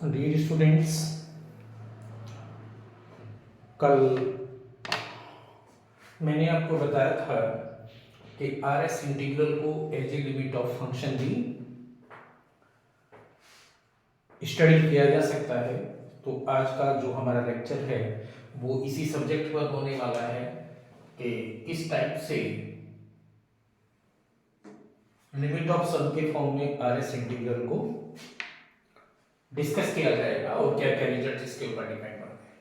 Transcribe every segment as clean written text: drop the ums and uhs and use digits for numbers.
Dear students, कल मैंने आपको बताया था कि आर एस इंटीग्रल को as a limit of function भी स्टडी किया जा सकता है। तो आज का जो हमारा लेक्चर है वो इसी सब्जेक्ट पर होने वाला है कि किस टाइप से लिमिट ऑफ सम के फॉर्म में आर एस इंटीग्रल को डिस्कस किया जाएगा और क्या क्या रिजल्ट इसके ऊपर डिपेंड करते हैं।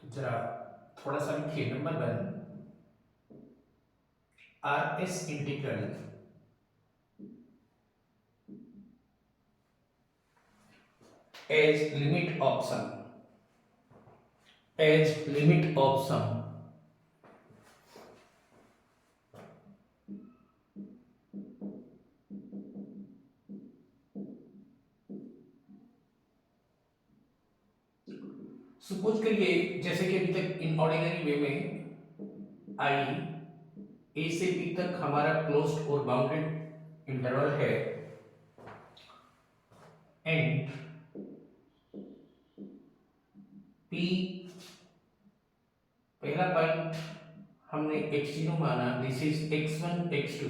तो जरा थोड़ा सा लिखिए। Number 1, are S integral as limit of sum, as limit of sum suppose करिए जैसे कि अभी तक इन ऑर्डिनरी वे में आई ए से बी तक हमारा क्लोज्ड और बाउंडेड इंटरवल है एंड पी पहला पॉइंट हमने x0 माना, this is x1 x2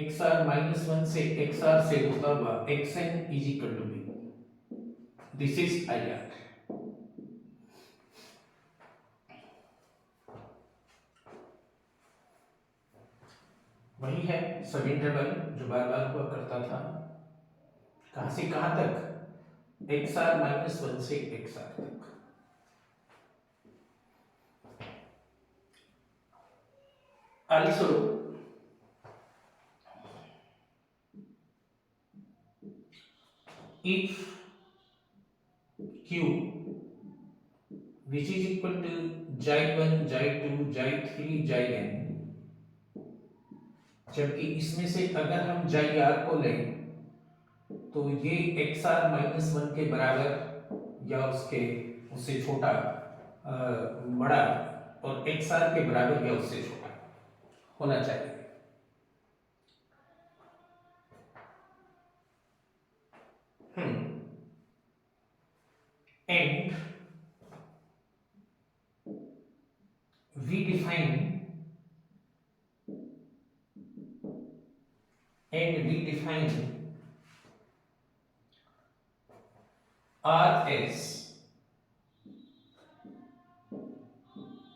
xr -1 से xr से होता हुआ xn is equal to b, this is IR। वही है सब इंटरवल जो बार बार हुआ करता था। कहां से कहां तक? xr -1 से xr तक। Also if q which is equal to xi1 xi2 xi3 xn, जबकि इसमें से अगर हम xr को लें तो ये xr -1 के बराबर या उससे छोटा बड़ा और xr के बराबर या उससे छोटा होना चाहिए। And we define RS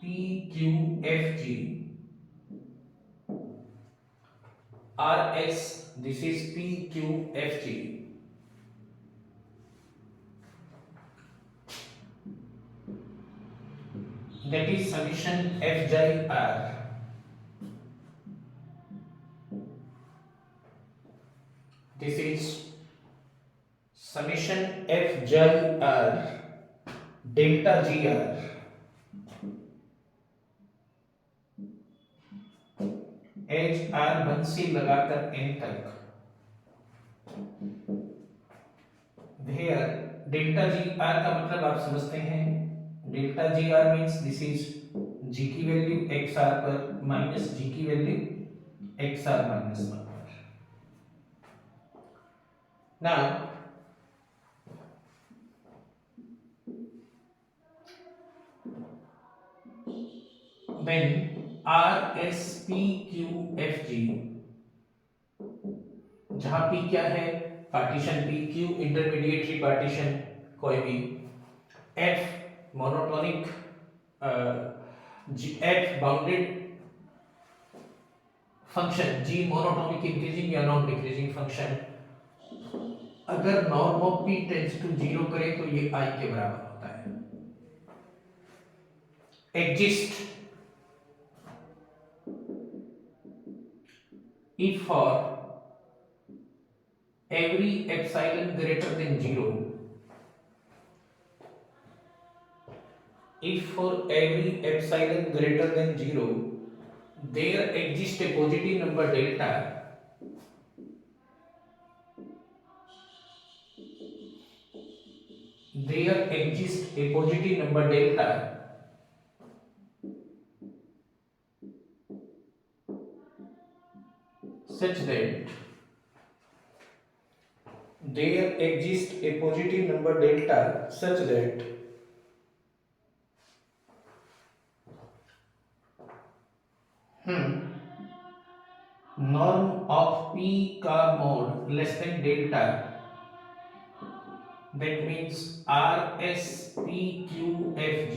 PQFG, RS this is PQFG, that is summation Fji R, this is summation Fji R delta Gr H R 1 से लगाकर n तक, वेयर डेल्टा जी आर का मतलब आप समझते हैं। Delta G R means this is G की value x R पर माइनस जी की वैल्यू एक्स आर -1 पर। Now when R S P Q F G, जहां P क्या है? Partition P, Q intermediary partition कोई भी, F monotonic, F bounded function, G monotonic increasing या नॉन डिक्रीजिंग फंक्शन। अगर norm of P tends to 0 करे तो ये I के बराबर होता है। Exist if for every epsilon greater than 0, if for every epsilon greater than 0 there exists a positive number delta, there exists a positive number delta such that there exists a positive number delta such that norm of p का mod less than delta, that means rs p q f g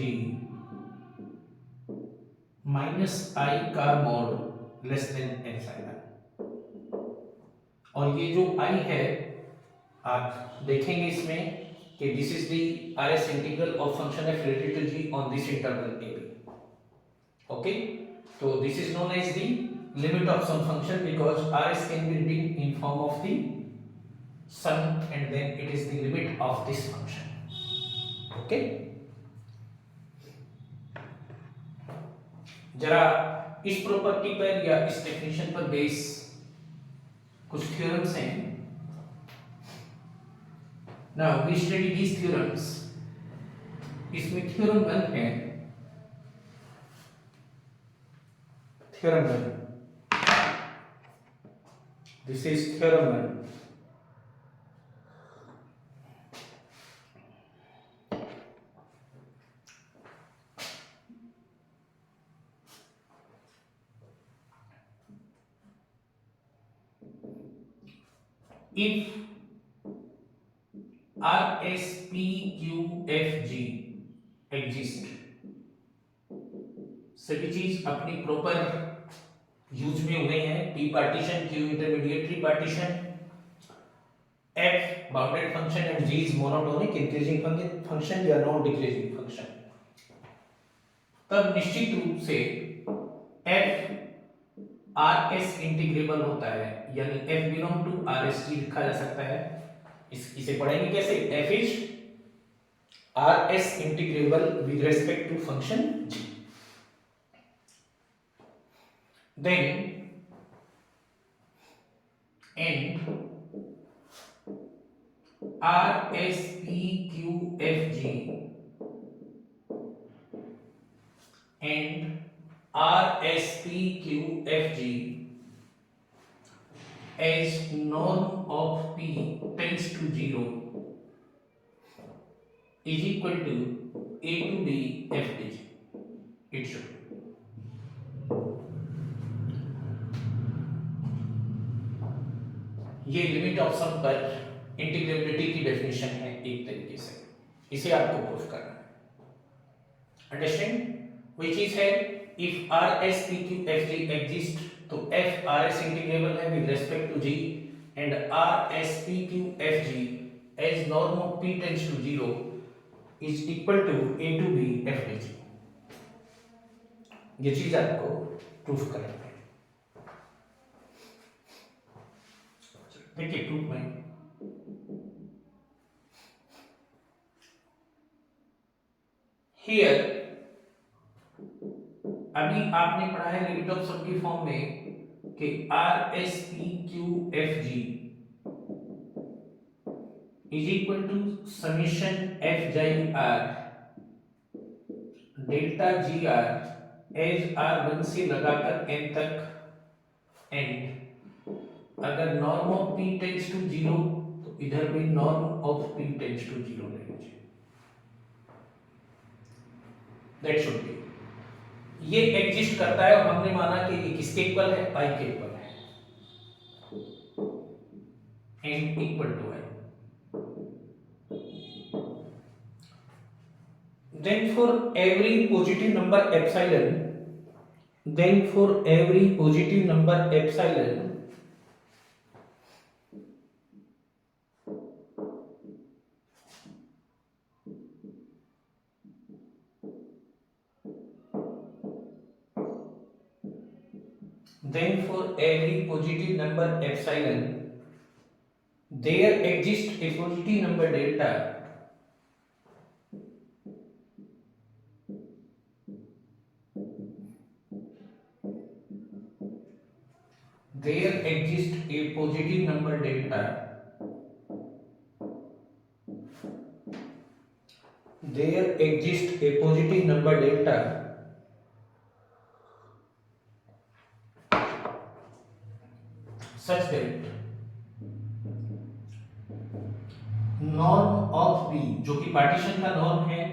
minus i का mod less than epsilon. और ये जो i है आप देखेंगे इसमें कि this is the rs integral of function f related to g on this interval ab। okay, so this is known as the limit of some function because rs can be written in form of the sum and then it is the limit of this function। okay, जरा इस property पर या इस definition पर base कुछ theorems हैं। Now we study these theorems. इसमें theorem 1 है, theorem 1, this is theorem 1। if R S P Q F G exist, सभी चीज अपनी प्रॉपर यूज में हुए हैं। P partition, Q intermediary partition, F bounded function and G is monotonic increasing function या non decreasing function. तब निश्चित रूप से F आर एस इंटीग्रेबल होता है, यानी f belong to R S T लिखा जा सकता है। इसे पढ़ेंगे कैसे? f is R S integrable with respect to function g। Then and R S P Q F G and RSPQFG as norm of P tends to 0 is equal to A to B FDG. It should be. ये limit of some पर integrability की definition है एक तरीके से, इसे आपको proof करना है। अंडरस्टैंड? which is है if RSPQFG exist तो F RS इंटीग्रेबल है with respect to G and RSPQFG as norm of P tends to 0 is equal to A to B FDG। ये चीज आपको प्रूफ करना है। देखिए प्रूफ में here अभी आपने पढ़ा है लिमिट ऑफ सम की फॉर्म में कि R S P Q F G is equal to summation F xi R delta G R as R one से लगाकर एन तक एंड अगर norm of P tends to 0 तो इधर भी norm of P tends to 0 लेना चाहिए। That should be. ये एग्जिस्ट करता है और हमने माना कि ये किसके इक्वल है? पाई के इक्वल है and equal to I. Then for every positive number epsilon, then for every positive number epsilon then for every positive number epsilon there exists a positive number delta there exists a positive number delta there exists a positive number delta such that norm of B, जो कि partition का norm है,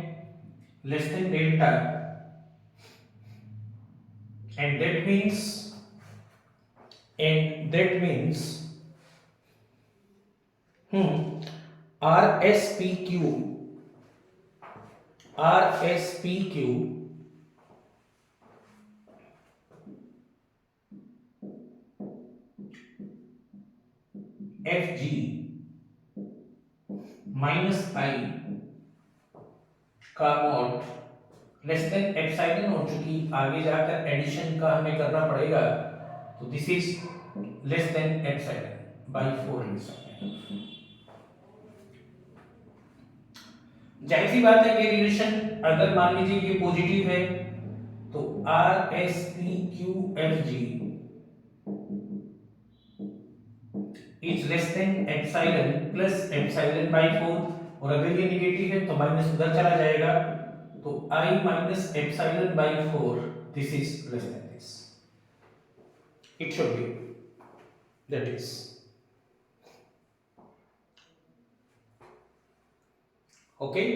less than delta, and that means RSPQ FG minus I का mod less than epsilon, और चूंकि आगे जाकर addition का हमें करना पड़ेगा, तो this is less than epsilon by 4 लिख सकते हैं। जाहिर सी बात है कि रिलेशन अगर मान लीजिए ये पॉजिटिव है तो RSPQFG is less than epsilon plus epsilon by 4, और अगर ये नेगेटिव है तो माइनस उधर चला जाएगा, तो I minus epsilon by 4, this is less than this. It should be, that is. Okay?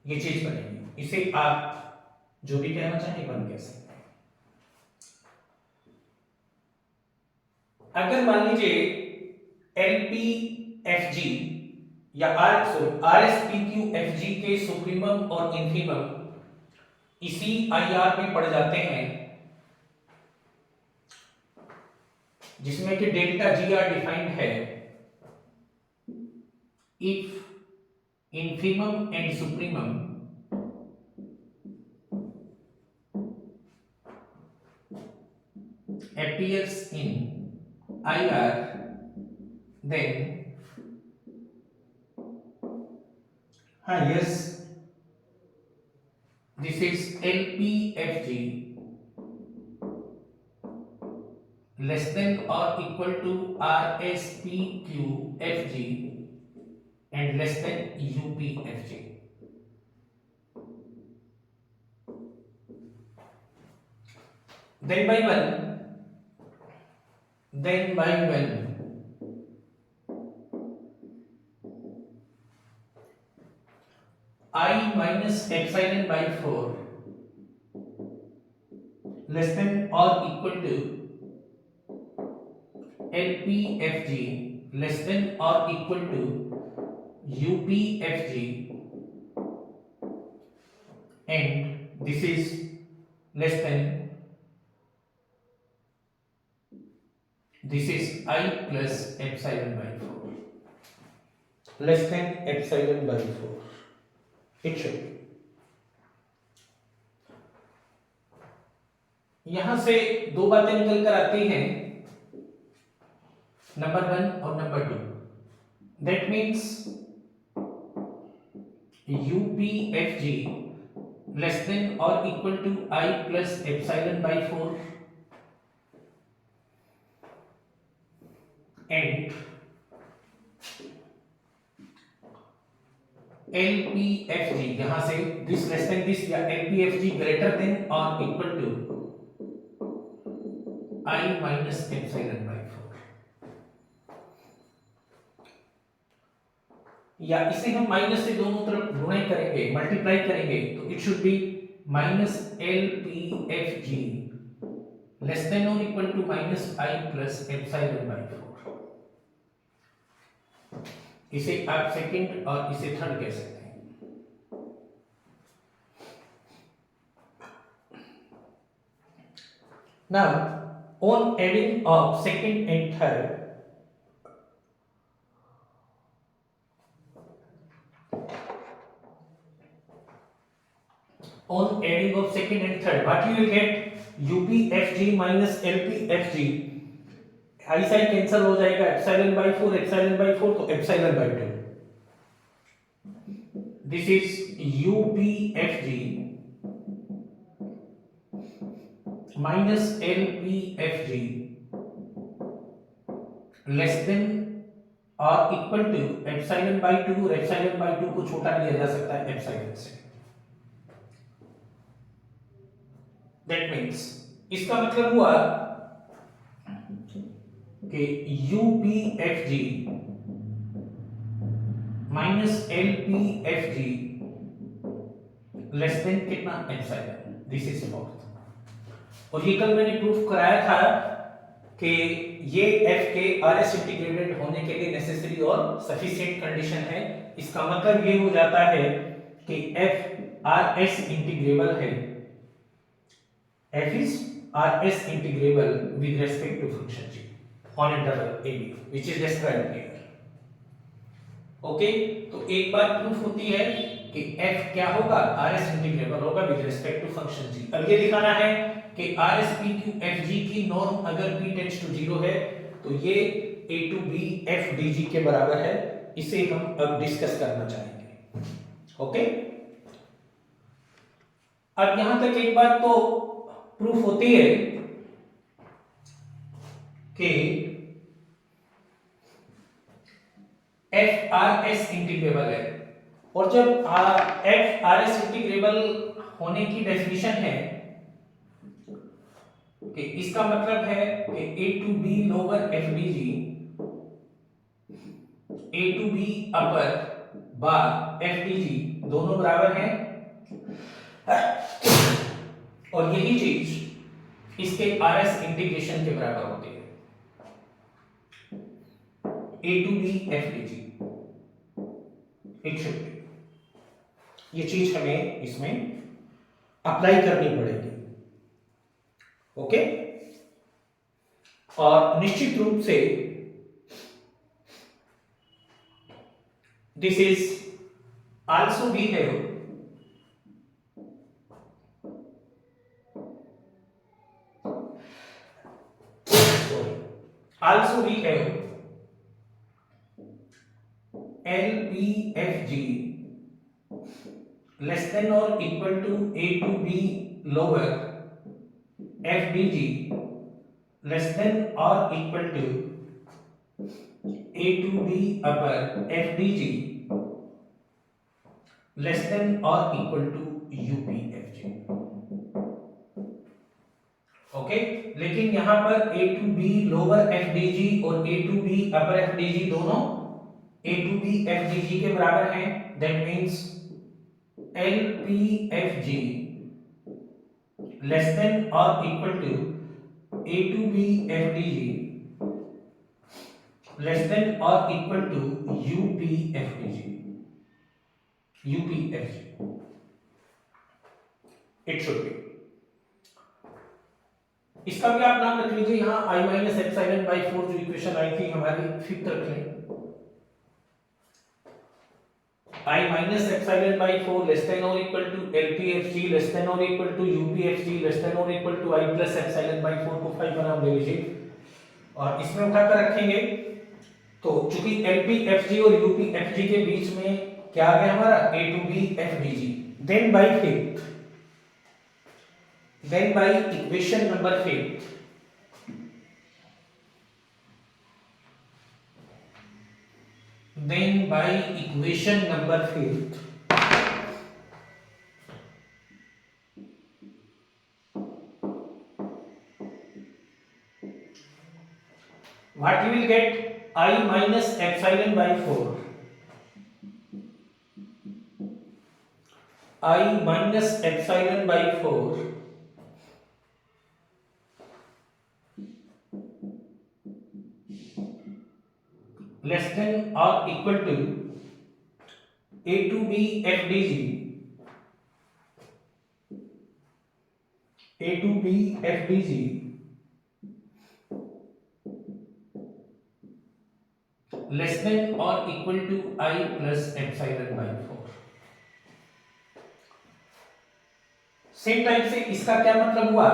ये चीज बनेगी, इसे आप जो भी कहना चाहें बन कह सकते हैं। अगर मान लीजिए LPFG या RSPQFG के सुप्रीमम और इंफीमम इसी IR में पड़ जाते हैं, जिसमें कि डेल्टा GR डिफाइंड है, if infimum and supremum appears in IR, then yes, this is LPFG less than or equal to RSPQFG and less than UPFG. Then by one I minus epsilon by 4 less than or equal to LPFG less than or equal to UPFG, and this is less than, this is I plus epsilon by 4, less than epsilon by 4, it should be. यहां से दो बातें निकल कर आती हैं, number 1 और number 2, that means UPFG less than or equal to I plus epsilon by 4, and LPFG यहां से this less than this या LPFG greater than or equal to I minus epsilon by 4, या इसे हम माइनस से दोनों तरफ गुणा करेंगे, मल्टीप्लाई करेंगे, तो it should be minus LPFG less than और equal to minus I plus epsilon by 4। इसे आप सेकंड और इसे थर्ड कह सकते हैं। Now on adding of second and third, on adding of second and third, what you will get? UPFG minus LPFG, I sign cancel हो जाएगा, epsilon by 4 तो epsilon bye 2, this is UPFG minus LPFG less than or equal to epsilon by 2, और epsilon by 2 को छोटा लिया जा सकता है epsilon से। That means इसका मतलब हुआ कि UPFG minus L P F जी लेस देन कितना एप्सिलॉन, दिस इज फोर्थ। और ये कल मैंने प्रूफ कराया था कि ये एफ के आर एस इंटीग्रेटेड होने के लिए नेसेसरी और सफिशिएंट कंडीशन है। इसका मतलब ये हो जाता है कि एफ आर एस इंटीग्रेबल है, F is R S integrable with respect to function G on interval A B which is described here. Okay, तो एक बात प्रूफ होती है कि f क्या होगा, आर एस इंटीग्रेबल होगा with respect to function g। अब ये दिखाना है कि R S P Q F G की नॉर्म अगर p टेंड्स टू 0 है तो ये a to b f D G के बराबर है। इसे हम अब डिस्कस करना चाहेंगे। ओके, अब यहां तक एक बात तो प्रूफ होती है कि एफ आर एस इंटीग्रेबल है, और जब एफ आर एस इंटीग्रेबल होने की डेफिनेशन है कि इसका मतलब है कि A to B lower F D G A to B upper bar F D G दोनों बराबर हैं, और यही चीज इसके आर एस इंटीग्रेशन के बराबर होती है, A to B F D G it should be. ये चीज हमें इसमें अप्लाई करनी पड़ेगी। ओके, और निश्चित रूप से this is also we have L P F G less than or equal to a to b lower f d g less than or equal to a to b upper f d g less than or equal to u p f g। Okay, लेकिन यहां पर a to b lower f d g और a to b upper f d g दोनों a to b f d g के बराबर हैं। That means LPFG less than or equal to A to B FDG less than or equal to UPFDG it should be। इसका भी आप नाम रख लीजिए, यहां I माइनस एप्सिलॉन बाई 4 जो इक्वेशन आई थी हमारी, फिफ्थ रख लें I minus epsilon by 4 less than or equal to LPFG less than or equal to UPFG less than or equal to I plus epsilon by 4 को 5 बना ले लीजिए और इसमें उठाकर रखेंगे। तो चूंकि LPFG और UPFG के बीच में क्या आ गया हमारा A to B FDG, then by fifth, then by equation number 5 then by equation number 5 what you will get I minus epsilon by 4 I minus epsilon by 4 less than or equal to A to B FDG A to B FDG less than or equal to I plus epsilon by 4। Same type से इसका क्या मतलब हुआ,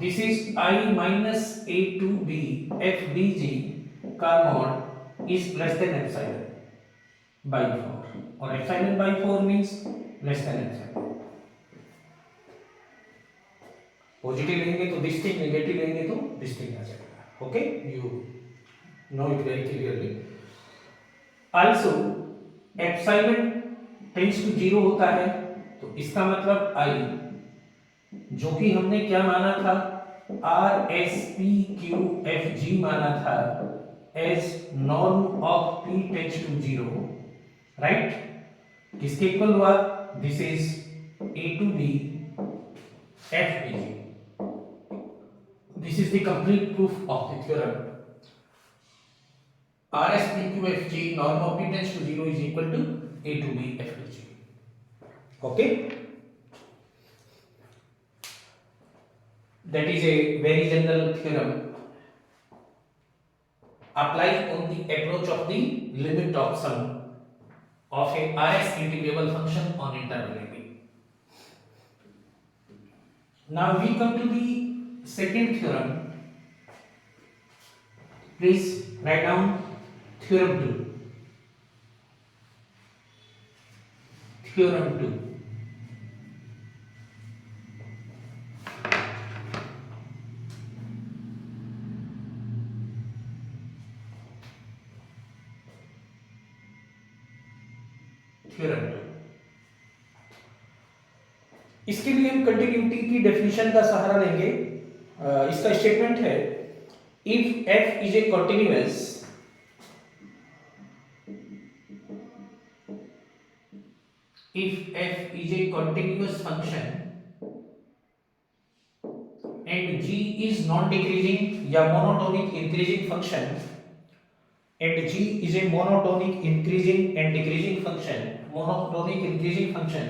this is I minus A to B FDG का mod is less than epsilon by 4 और epsilon by 4 means less than epsilon। Positive लेंगे तो this thing, negative लेंगे तो दिस थिंग आ जाएगा। Okay, you know it very clearly. Also epsilon tends to 0 होता है, तो इसका मतलब I जो कि हमने क्या माना था R S P Q F G माना था as norm of p tends to 0 right, किसके इक्वल हुआ, this is A to B F B G. This is the complete proof of the theorem R S P Q F G norm of P tends to 0 is equal to A to B F B G. Okay, that is a very general theorem applied on the approach of the limit of sum of a RS integrable function on interval AB. Now we come to the second theorem. Please write down theorem 2. Theorem 2. Theorem 2, इसके लिए हम continuity की definition का सहारा लेंगे। इसका statement है if f is a continuous function and g is non decreasing या monotonic increasing function and g is a monotonic increasing and decreasing function, monotonic increasing function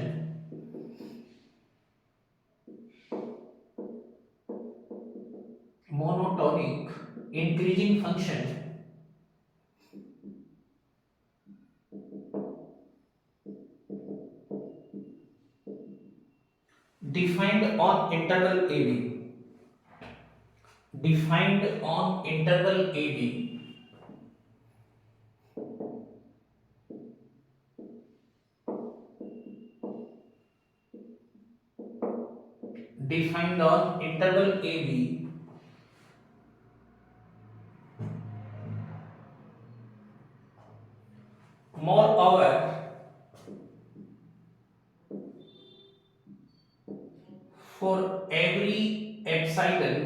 defined on interval AB, defined on interval AB defined on interval AB moreover for every epsilon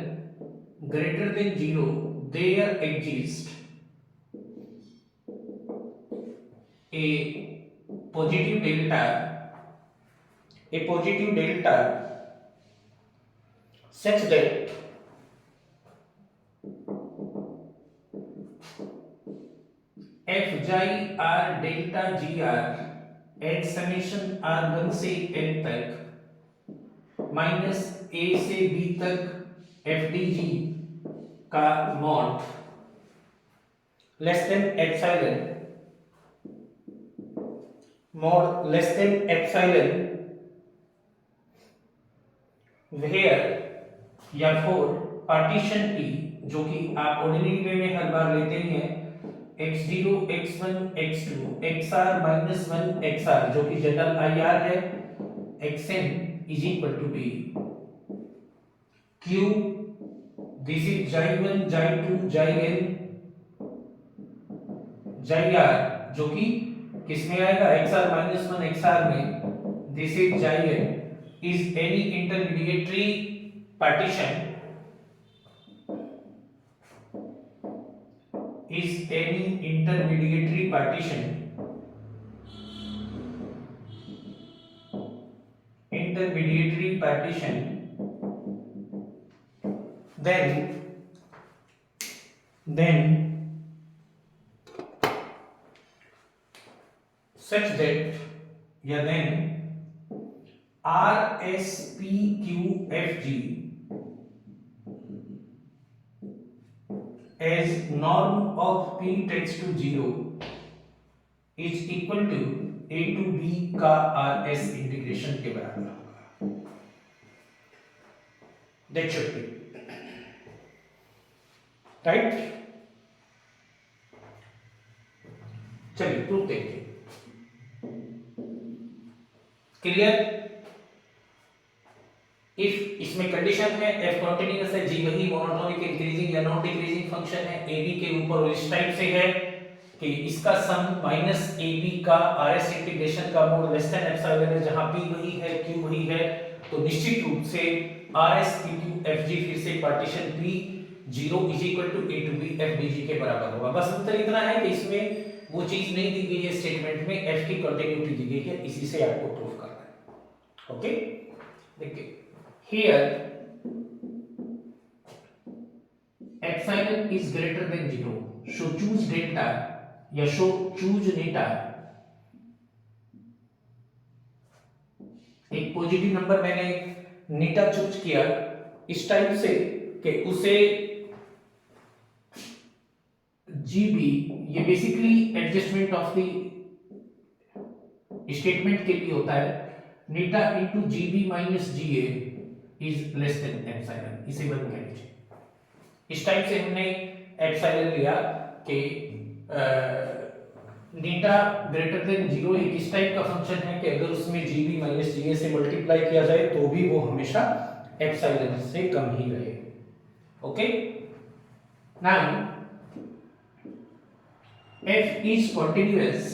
greater than 0 there exists a positive delta such that f xi r delta gr at summation r1 से n तक minus a से b तक fdg का mod less than epsilon mod less than epsilon where या for partition P जो कि आप ordinary वे में हर बार लेते ही हैं x0 x1 x2 xr -1 xr जो कि जनरल IR है xn is equal to b q this is xi1 xi2 xn xr जो कि किस में आएगा xr -1 xr में this is xn is any intermediary partition then such that या then RSPQFG as norm of P tends to 0 is equal to A to B का RS integration के बराबर होगा। That should be right। चलिए proof देखिए, clear. If इसमें condition है f continuous है, g वही मोनोटोनिक इंक्रीजिंग या नॉन डिक्रीजिंग फंक्शन है, ab के ऊपर इस टाइप से है कि इसका सम माइनस ab का rs इंटीग्रेशन का मोड लेस देन एप्सिलॉन है, जहां p वही है q वही है, तो निश्चित रूप से rs pq फिर से partition p 0 is equal to a to b fdg के बराबर होगा। बस उत्तर इतना है कि इसमें वो चीज नहीं दी गई है स्टेटमेंट में, एफ की कंटिन्यूटी दी गई है, इसी से आपको प्रूव करना है। ओके, देखिए here epsilon is greater than 0, so choose delta या सो चूज नीटा। एक पॉजिटिव नंबर मैंने नीटा चूज किया इस टाइप से कि उसे जीबी, ये basically adjustment of the statement के लिए होता है, नीटा into GB minus GA is less than epsilon, इसे बंद कर लीजिए। इस टाइप से हमने एप्सिलॉन लिया कि नीटा ग्रेटर देन 0 एक इस टाइप का फंक्शन है कि अगर उसमें जीबी माइनस जीए से मल्टीप्लाई किया जाए तो भी वो हमेशा एप्सिलॉन से कम ही रहे। Okay, now f is continuous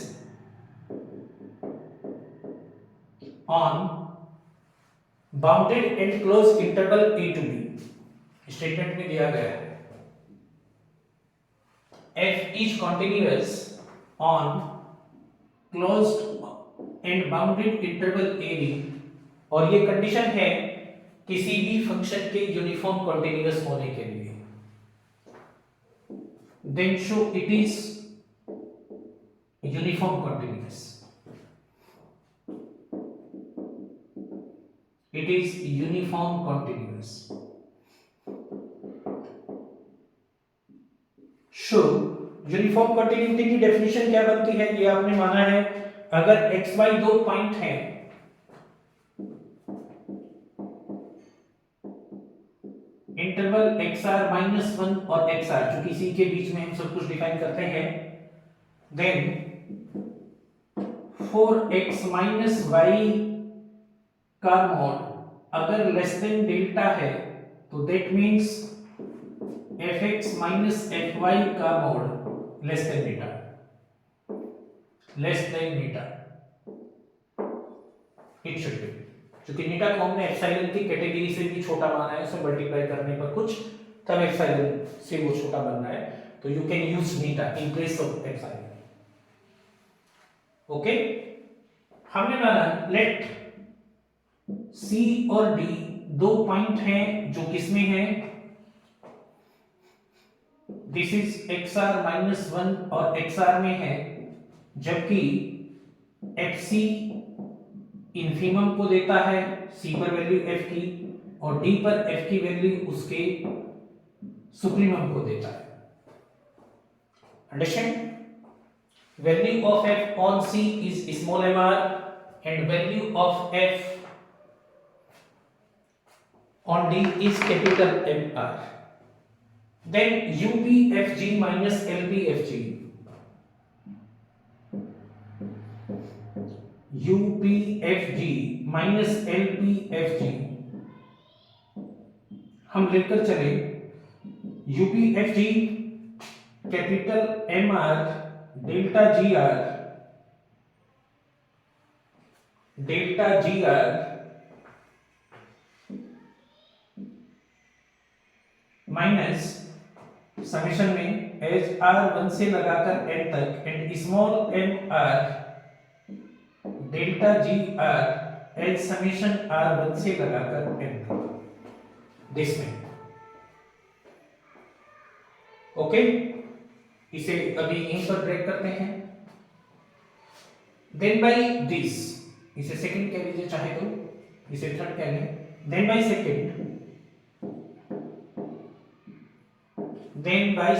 on bounded and closed interval a to b, statement में दिया गया है f is continuous on closed and bounded interval a b, और ये कंडीशन है किसी भी फंक्शन के यूनिफॉर्म कंटीन्यूअस होने के लिए। Then show it is uniform continuous, it is uniform continuous. Show uniform continuity की डेफिनेशन क्या बनती है, ये आपने माना है अगर एक्स वाई दो पॉइंट हैं, इंटरवल xr -1 और xr, जो किसी के बीच में हम सब कुछ डिफाइन करते हैं, then for x minus y का मॉड अगर लेस देन डेल्टा है तो that means fx minus fy का mod less than beta, less than beta it should be, क्योंकि नीटा को हमने एप्सिलॉन की कैटेगरी से भी छोटा माना है, उसे मल्टीप्लाई करने पर कुछ तब एप्सिलॉन से वो छोटा बनना है, तो you can use Neeta in place of epsilon. Okay, हमने माना लेट C और D दो पॉइंट हैं जो किसमें हैं, दिस इज XR -1 और XR में है, जबकि FC इन्फिमम को देता है C पर वैल्यू F की और D पर F की वैल्यू उसके सुप्रीमम को देता है। Understand? Value of f on C is small mr and value of f on D is capital MR. Then UPFG minus LPFG. UPFG minus LPFG हम लेकर चले, UPFG capital MR delta G R minus summation में as R 1 से लगाकर n तक and small m R delta G R as summation R 1 से लगाकर n तक, दिस में। ओके, इसे अभी यहीं पर ब्रेक करते हैं। देन बाय दिस, इसे सेकंड कह लीजिए चाहे तो, इसे थर्ड कह लें। देन बाय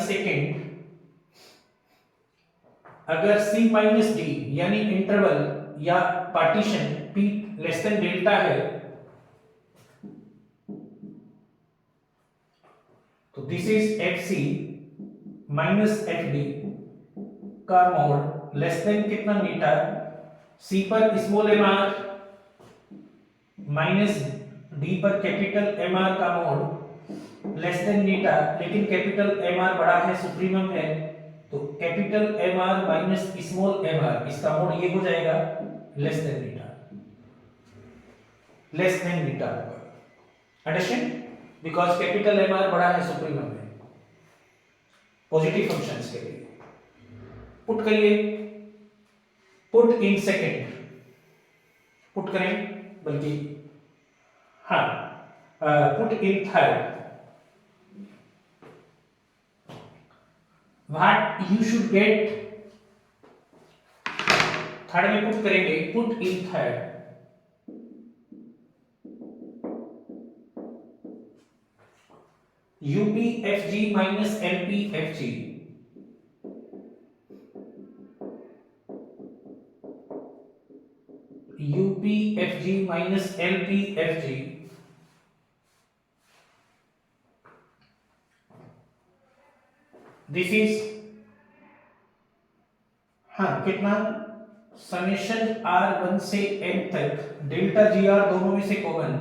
सेकंड अगर C माइनस डी यानी इंटरवल या partition P less than delta है तो this is FC minus FD का मोड लेस देन कितना मीटा, C पर स्मॉल mr माइनस D पर कैपिटल mr का मोड लेस देन मीटा, लेकिन कैपिटल mr बड़ा है, सुप्रीमम है, तो capital mr minus small mr, इसका मोड ये हो जाएगा लेस देन मीटा, लेस देन मीटा होगा। अंडरस्टैंड? बिकॉज कैपिटल mr बड़ा है, सुप्रीमम है पॉजिटिव फंक्शंस के लिए। पुट करिए, पुट इन सेकेंड, पुट करें, बल्कि हाँ, put in third, what you should get, third में पुट करेंगे, put in third, UPFG minus LPFG, UPFG minus LPFG, this is, हाँ कितना, समेशन R1 से M तक डेल्टा GR दोनों में से कॉमन,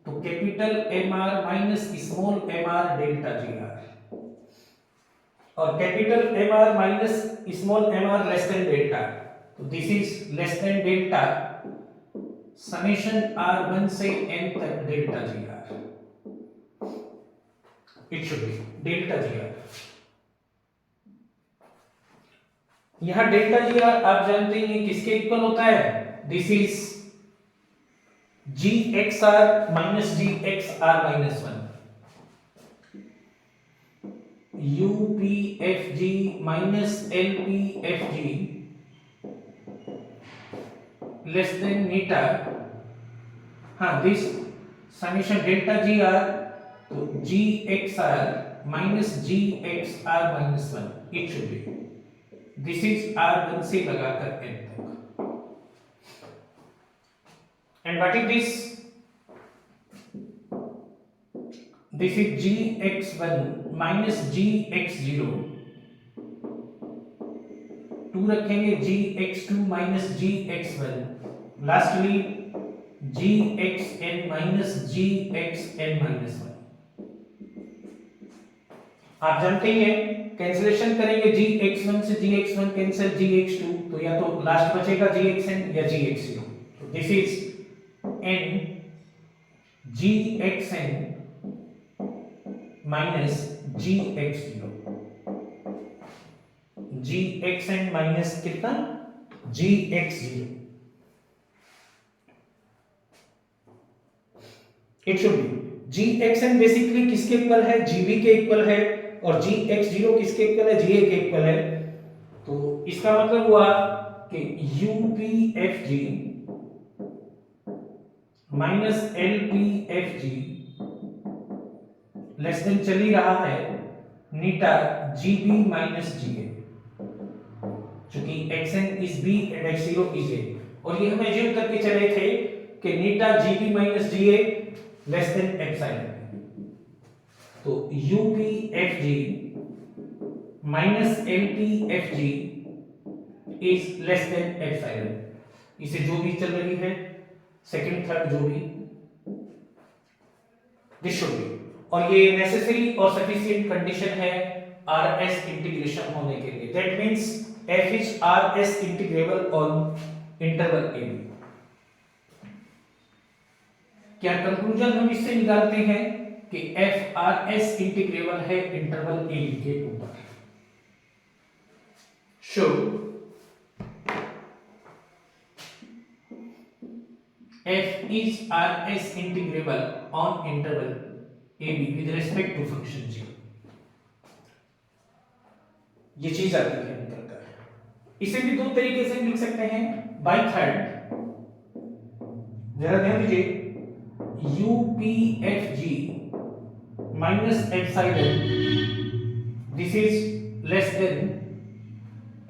तो capital MR minus small mr delta GR, और capital MR minus small mr less than delta, तो this is less than delta summation R1 से M तक delta GR, it should be delta GR। यहां delta GR आप जानते हैं किसके equal होता है, this is GXR minus GXR minus 1, UPFG minus LPFG less than नीटा, हाँ दिस समेशन डेल्टा GR, तो GXR minus GXR minus 1, it should B, this is R1 से लगाकर M तक, and what is this, this is GX1 minus GX0, 2 रखेंगे GX2 minus GX1, lastly GXN minus GXN minus 1, आप जानते हैं cancellation करेंगे GX1 से GX1 कैंसिल, GX2 तो या तो लास्ट बचेगा GXN या GX0, तो this is N GXN minus GX0, GXN minus कितना, GX0, it should B, GXN basically किसके इक्वल है, GB के इक्वल है, और GX0 किसके इक्वल है, GA के इक्वल है, तो इसका मतलब हुआ कि UPFG minus LPFG less then चल ही रहा है नीटा GB माइनस GA, क्योंकि XN is B and X0 is A, और ये हम एज्यूम करके चले थे कि नीटा GB minus GA less than epsilon, तो UPFG minus LPFG is less than epsilon, इसे जो भी चल रही है सेकंड थर्ड जो भी, दिस शुड बी, और ये नेसेसरी और सफिशिएंट कंडीशन है RS इंटीग्रेशन होने के लिए, that means f is RS integrable on interval a b। क्या कंक्लूजन हम इससे निकालते हैं कि f RS इंटीग्रेबल है इंटरवल a b के ऊपर, show f is RS integrable on interval a b with respect to function g, ये चीज आती है निकलता है। इसे भी दो तरीके से लिख सकते हैं, बाय थर्ड, जरा ध्यान दीजिए, UPFG minus epsilon, this is less than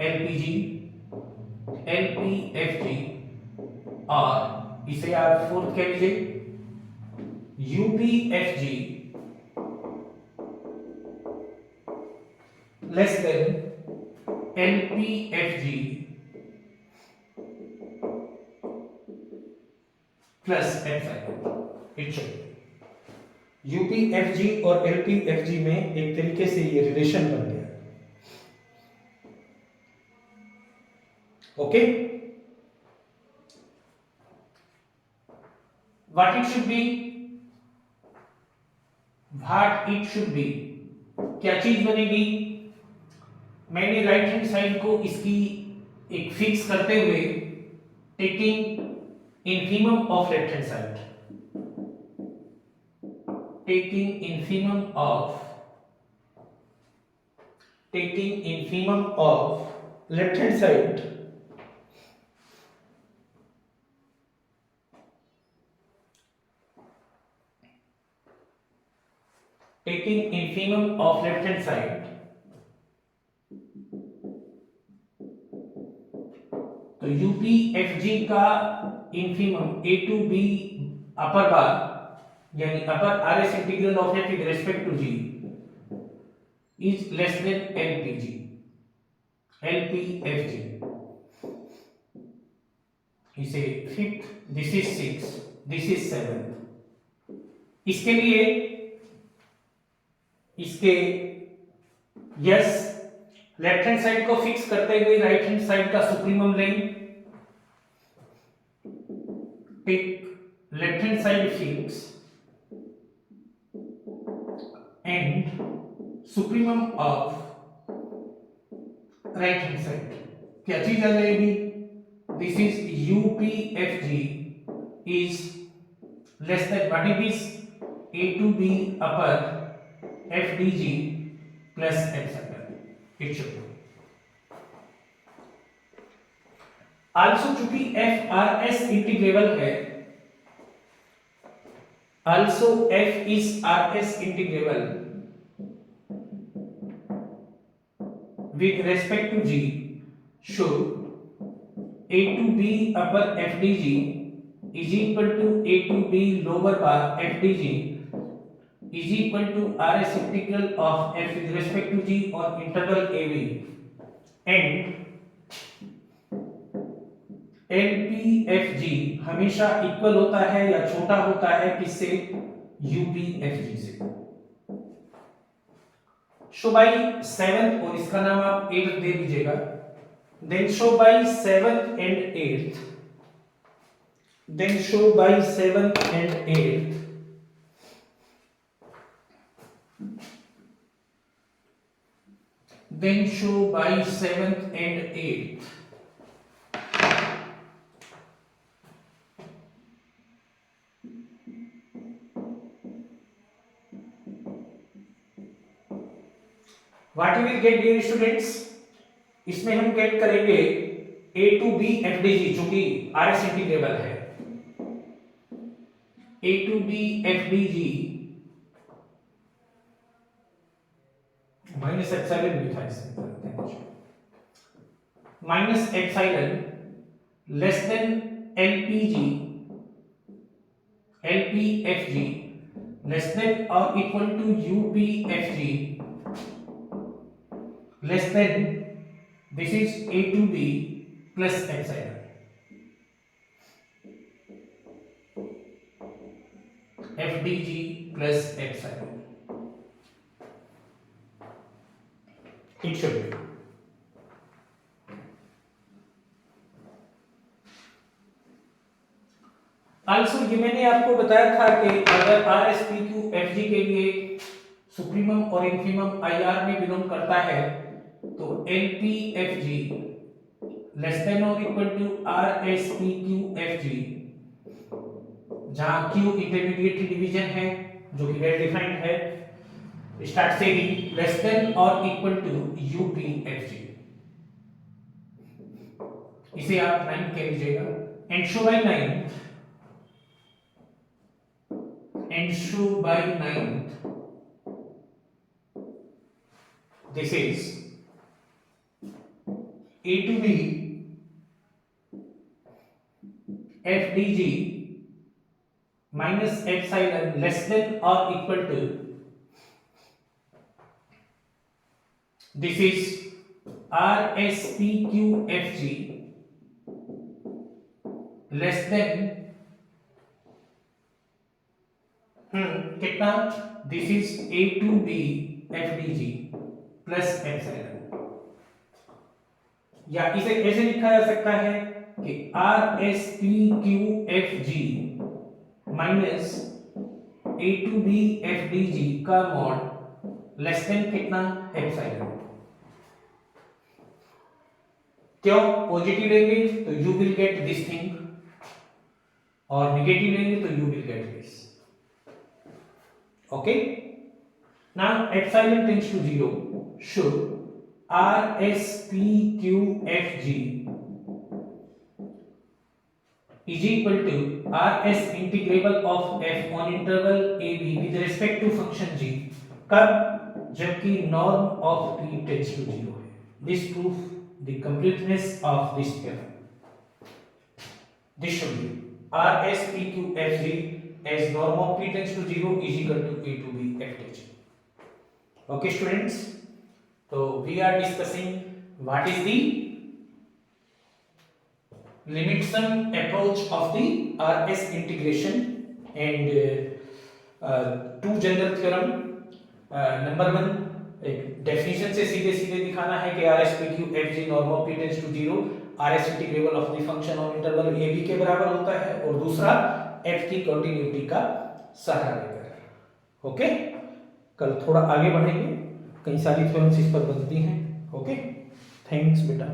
LPG LPFG, और इसे आप फोर्थ कह लीजिए UPFG less than LPFG plus epsilon, it should, UPFG और LPFG में एक तरीके से ये रिलेशन बन गया, okay. What it should B, what it should B, क्या चीज बनेगी, मैंने राइट हैंड साइड को इसकी एक फिक्स करते हुए taking infimum of left hand side, taking infimum of left hand side, taking infimum of left hand side, तो यूपीएफजी का infimum a to b upper bar यानी upper R S integral of F with respect to G is less than LPG LPFG इसे fifth, this is six, this is seven. इसके लिए इसके yes left hand side को fix करते हुए right hand side का supremum लें, take left hand side fix and supremum of right hand side क्या चीज आ जाएगी? This is UPFG is less than what it is A to B upper FDG plus epsilon. It should be. Also चूंकि FRS integrable है, also f is rs integrable with respect to g, should a to b upper fdg is equal to a to b lower bar fdg is equal to rs integral of f with respect to g on interval ab and LPFG हमेशा equal होता है या छोटा होता है किससे? UPFG से। Show by seventh और इसका नाम आप एट्थ दे दीजिएगा। Then show by seventh and eighth, then show by seventh and eighth, then show by seventh and eighth. What you will get dear students, इसमें हम गेट करेंगे A to B FDG जो कि RS इंटीग्रेबल है, A to B FDG minus epsilon भी था इसमें, minus epsilon less than LPG LPFG less than और equal to UPFG less than, this is A to B plus epsilon, FDG plus epsilon, it should be। also ये मैंने आपको बताया था कि अगर RSPQFG के लिए सुप्रीमम और इंफीमम IR में बिलोंग करता है तो LPFG लेस देन और इक्वल टू RSPQFG, जहां Q इंटरमीडिएट डिवीजन है जो कि वेल डिफाइंड है, स्टार्ट से ही लेस देन और इक्वल टू UPFG। इसे आप 9 कह लीजिएगा and show by 9 and show by 9 this is A to B FDG minus epsilon less than or equal to, this is RSPQFG less than कितना? this is A to B FDG plus epsilon, या इसे ऐसे लिखा जा सकता है कि RSPQFG minus A to B FDG का मॉड लेस देन कितना? एप्सिलॉन। क्यों? पॉजिटिव लेंगे तो you will get this thing, और नेगेटिव लेंगे तो you will get this. Okay, now epsilon tends to 0 should R S P Q F G is equal to R S integrable of f on interval a b with respect to function g. कब? जबकि norm of t tends to 0 है. This proves the completeness of this theorem. This should be R S P Q F G as norm of t tends to 0 is equal to a to b f t. Okay students, so we are discussing what is the limit sum approach of the RS integration and two general theorem. Number 1, एक definition से सीधे सीधे दिखाना है कि RS PQ FG norm of p tends to 0 RS integrable of the function on interval a b के बराबर होता है, और दूसरा f की कंटिन्यूटी का सहारा लेकर. ओके, कल थोड़ा आगे बढ़ेंगे, कई सारी थ्योरम्स इस पर बनती हैं. ओके, थैंक्स बेटा.